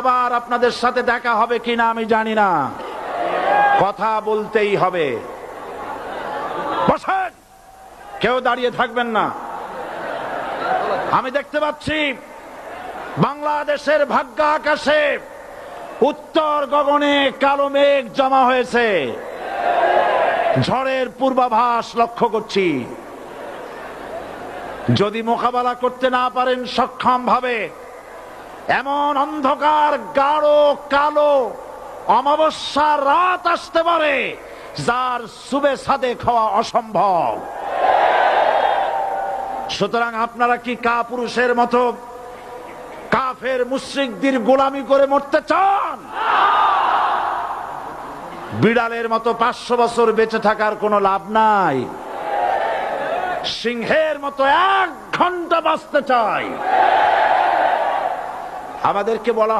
আবার আপনাদের সাথে দেখা হবে কিনা আমি জানি না, কথা বলতেই হবে। বসেন, কেউ দাঁড়িয়ে থাকবেন না। আমি দেখতে পাচ্ছি বাংলাদেশের ভাগ্য আকাশে উত্তর গগনে কালো মেঘ জমা হয়েছে, ঝড়ের পূর্বাভাস লক্ষ্য করছি। যদি মোকাবেলা করতে না পারেন সক্ষম ভাবে, এমন অন্ধকার গাঢ় কালো অমাবস্যার রাত আসতে পারে যার সুবে সাদেক হওয়া অসম্ভব। সুতরাং আপনারা কি কাপুরুষের মতো কাফের মুশরিকদের গোলামি করে মরতে চান? বিড়ালের মতো 500 বছর বেঁচে থাকার কোনো লাভ নাই। সিংহের মতো 1 ঘন্টা বাঁচতে চাই। আমাদেরকে বলা